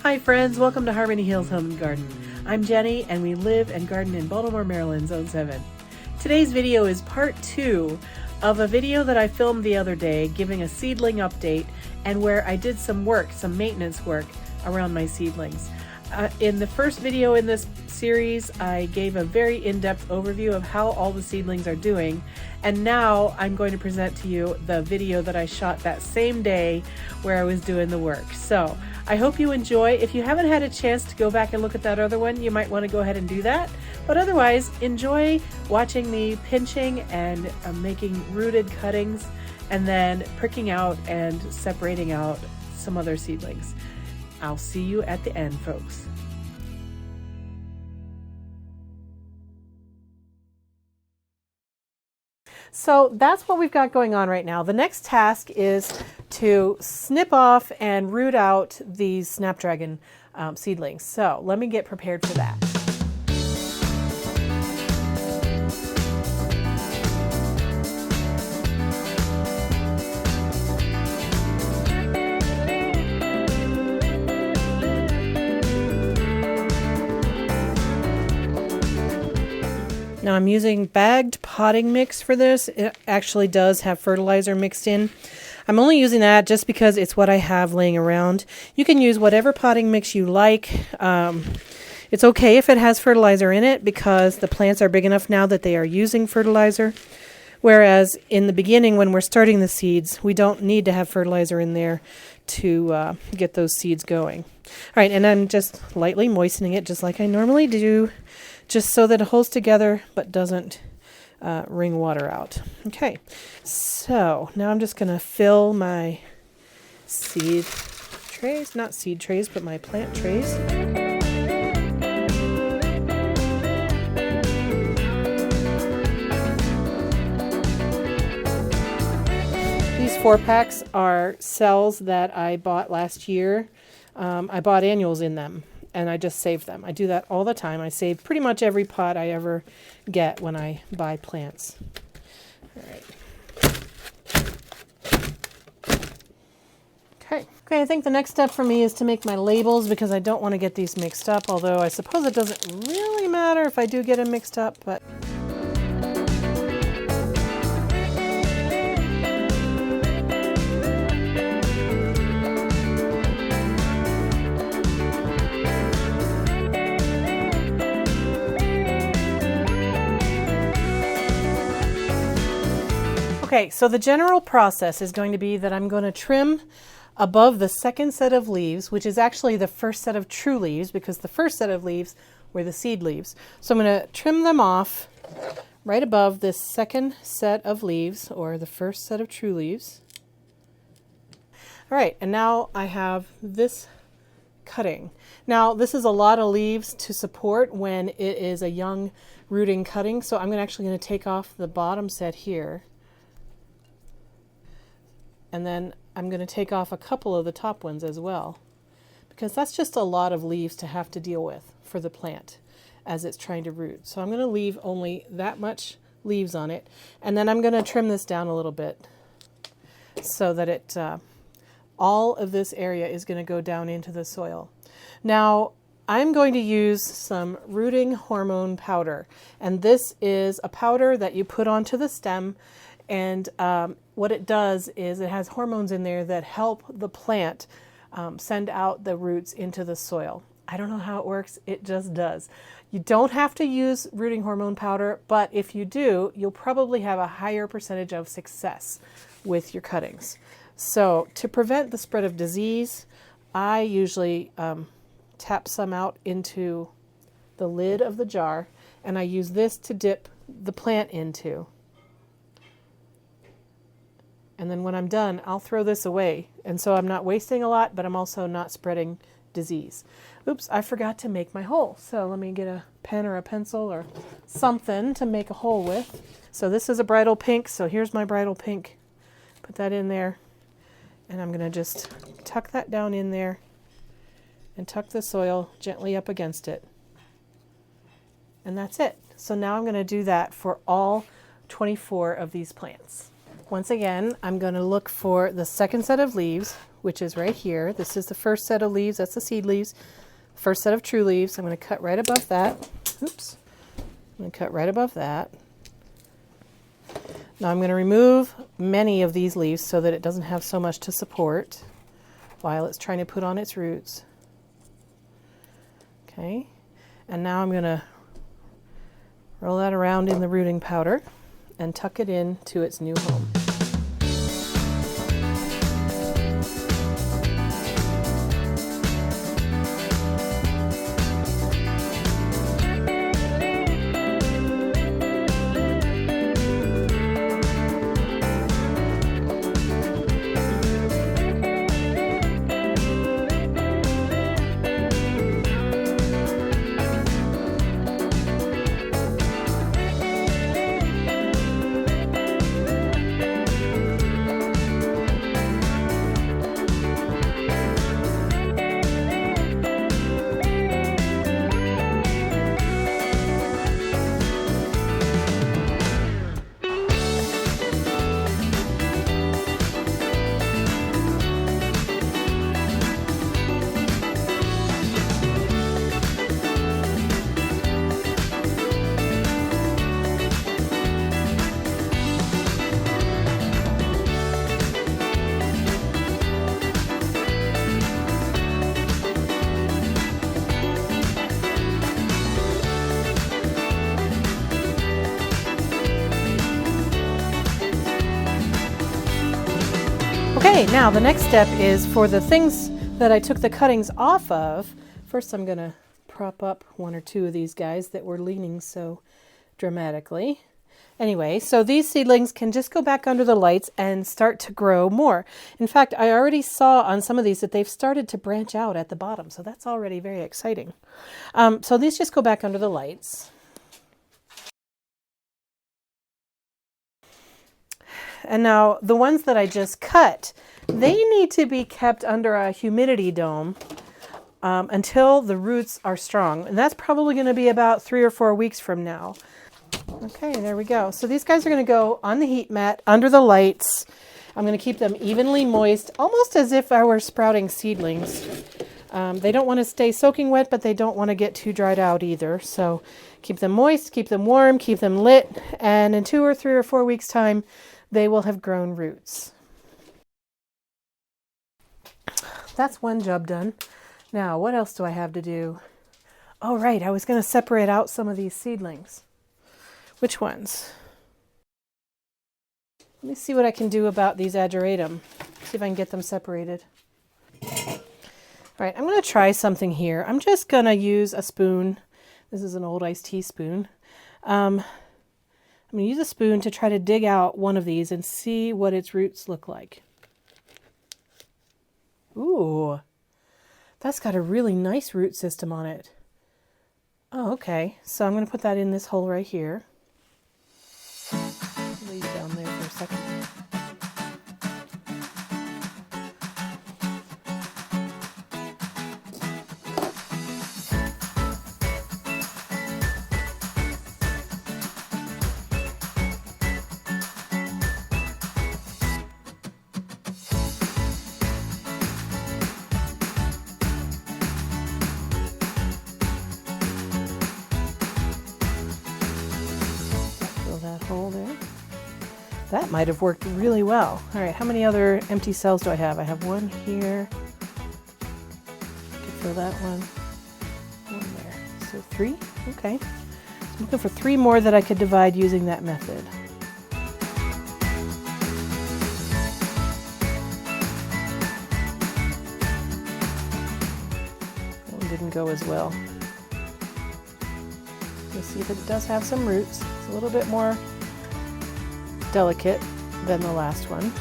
Hi friends, welcome to Harmony Hills Home and Garden. I'm Jenny and we live and garden in Baltimore, Maryland, Zone 7. Today's video is part 2 of a video that I filmed the other day giving a seedling update and where I did some maintenance work around my seedlings. In the first video in this series, I gave a very in-depth overview of how all the seedlings are doing, and now I'm going to present to you the video that I shot that same day where I was doing the work. So I hope you enjoy. If you haven't had a chance to go back and look at that other one, you might want to go ahead and do that. But otherwise, enjoy watching me pinching and making rooted cuttings and then pricking out and separating out some other seedlings. I'll see you at the end, folks. So that's what we've got going on right now. The next task is to snip off and root out these snapdragon seedlings. So let me get prepared for that. Now I'm using bagged potting mix for this. It actually does have fertilizer mixed in. I'm only using that just because it's what I have laying around. You can use whatever potting mix you like. It's okay if it has fertilizer in it because the plants are big enough now that they are using fertilizer. Whereas in the beginning when we're starting the seeds, we don't need to have fertilizer in there to get those seeds going. All right, and I'm just lightly moistening it just like I normally do, just so that it holds together but doesn't wring water out. Okay, so now I'm just going to fill my seed trays, not seed trays, but my plant trays. These 4-packs are cells that I bought last year. I bought annuals in them. And I just save them. I do that all the time. I save pretty much every pot I ever get when I buy plants. All right. Okay, I think the next step for me is to make my labels because I don't want to get these mixed up, although I suppose it doesn't really matter if I do get them mixed up, but okay, so the general process is going to be that I'm going to trim above the second set of leaves, which is actually the first set of true leaves because the first set of leaves were the seed leaves. So I'm going to trim them off right above this second set of leaves, or the first set of true leaves. All right, and now I have this cutting. Now this is a lot of leaves to support when it is a young rooting cutting, so I'm actually going to take off the bottom set here. And then I'm going to take off a couple of the top ones as well, because that's just a lot of leaves to have to deal with for the plant as it's trying to root. So I'm going to leave only that much leaves on it, and then I'm going to trim this down a little bit so that it all of this area is going to go down into the soil. Now I'm going to use some rooting hormone powder, and this is a powder that you put onto the stem, and what it does is it has hormones in there that help the plant send out the roots into the soil. I don't know how it works, it just does. You don't have to use rooting hormone powder, but if you do, you'll probably have a higher percentage of success with your cuttings. So to prevent the spread of disease, I usually tap some out into the lid of the jar, and I use this to dip the plant into. And then when I'm done, I'll throw this away. And so I'm not wasting a lot, but I'm also not spreading disease. Oops, I forgot to make my hole. So let me get a pen or a pencil or something to make a hole with. So this is a bridal pink. So here's my bridal pink. Put that in there. And I'm going to just tuck that down in there and tuck the soil gently up against it. And that's it. So now I'm going to do that for all 24 of these plants. Once again, I'm going to look for the second set of leaves, which is right here. This is the first set of leaves. That's the seed leaves. First set of true leaves. I'm going to cut right above that. Oops. I'm going to cut right above that. Now I'm going to remove many of these leaves so that it doesn't have so much to support while it's trying to put on its roots. Okay. And now I'm going to roll that around in the rooting powder and tuck it in to its new home. Okay, now the next step is for the things that I took the cuttings off of. First I'm going to prop up one or two of these guys that were leaning so dramatically. Anyway, so these seedlings can just go back under the lights and start to grow more. In fact, I already saw on some of these that they've started to branch out at the bottom, so that's already very exciting. So these just go back under the lights. And now the ones that I just cut, they need to be kept under a humidity dome until the roots are strong. And that's probably going to be about 3 or 4 weeks from now. Okay, there we go. So these guys are going to go on the heat mat under the lights. I'm going to keep them evenly moist, almost as if I were sprouting seedlings. They don't want to stay soaking wet, but they don't want to get too dried out either. So keep them moist, keep them warm, keep them lit, and in 2 or 3 or 4 weeks' time, they will have grown roots. That's one job done. Now, what else do I have to do? Oh, right, I was going to separate out some of these seedlings. Which ones? Let me see what I can do about these ageratum. See if I can get them separated. All right, I'm going to try something here. I'm just going to use a spoon. This is an old iced tea spoon. I'm going to use a spoon to try to dig out one of these and see what its roots look like. Ooh, that's got a really nice root system on it. Oh, okay. So I'm going to put that in this hole right here. Leave it down there for a second. Hole there. That might have worked really well. All right, how many other empty cells do I have? I have one here. I can fill that one. One there. So 3. Okay. I'm looking for 3 more that I could divide using that method. That one didn't go as well. Let's see if it does have some roots. It's a little bit more delicate than the last one.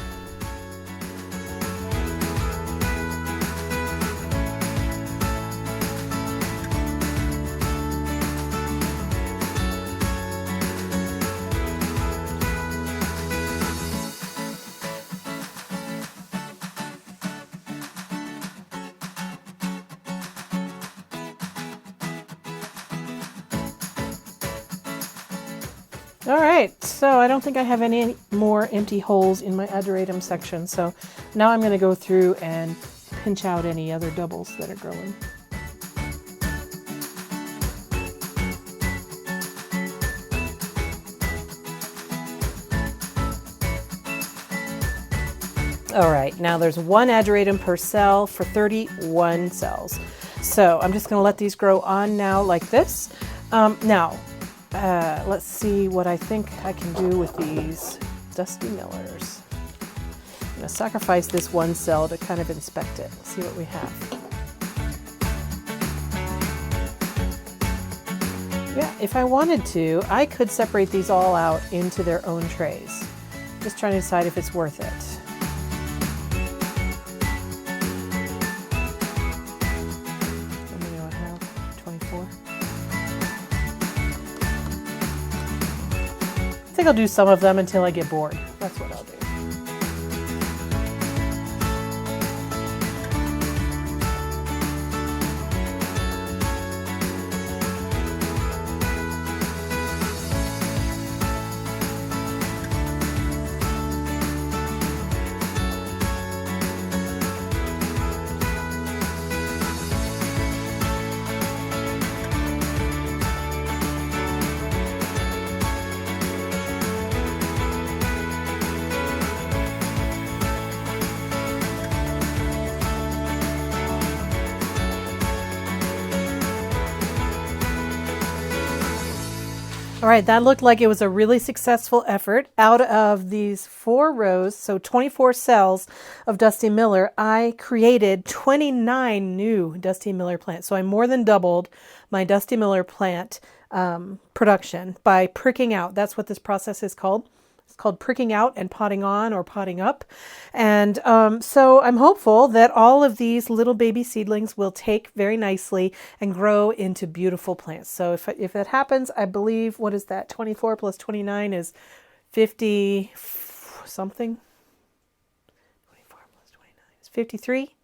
All right, so I don't think I have any more empty holes in my ageratum section, so Now I'm going to go through and pinch out any other doubles that are growing. All right, now there's one ageratum per cell for 31 cells. So I'm just going to let these grow on now like this. Let's see what I think I can do with these Dusty Millers. I'm going to sacrifice this one cell to kind of inspect it, see what we have. Yeah, if I wanted to, I could separate these all out into their own trays. Just trying to decide if it's worth it. How many do I have? 24. I think I'll do some of them until I get bored. That's what I'll do. All right, that looked like it was a really successful effort. Out of these 4 rows, so 24 cells of Dusty Miller, I created 29 new Dusty Miller plants. So I more than doubled my Dusty Miller plant production by pricking out. That's what this process is called. It's called pricking out and potting on or potting up. And so I'm hopeful that all of these little baby seedlings will take very nicely and grow into beautiful plants. So if that happens, I believe, what is that? 24 plus 29 is 50 something. 24 plus 29 is 53.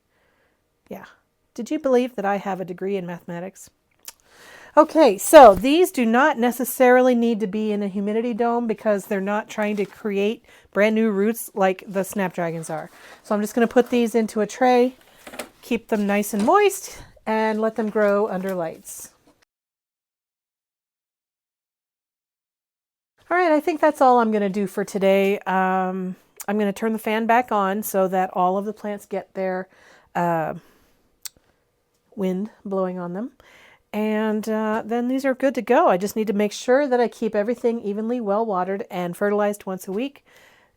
Yeah. Did you believe that I have a degree in mathematics? Okay, so these do not necessarily need to be in a humidity dome because they're not trying to create brand new roots like the snapdragons are. So I'm just going to put these into a tray, keep them nice and moist, and let them grow under lights. All right, I think that's all I'm going to do for today. I'm going to turn the fan back on so that all of the plants get their wind blowing on them. And then these are good to go. I just need to make sure that I keep everything evenly well watered and fertilized once a week.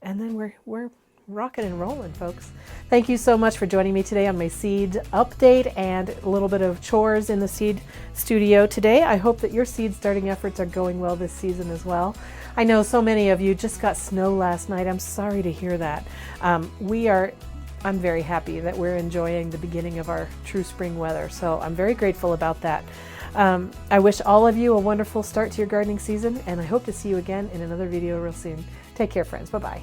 And then we're rocking and rolling, folks. Thank you so much for joining me today on my seed update and a little bit of chores in the seed studio today. I hope that your seed starting efforts are going well this season as well. I know so many of you just got snow last night. I'm sorry to hear that. I'm very happy that we're enjoying the beginning of our true spring weather. So I'm very grateful about that. I wish all of you a wonderful start to your gardening season, and I hope to see you again in another video real soon. Take care, friends. Bye-bye.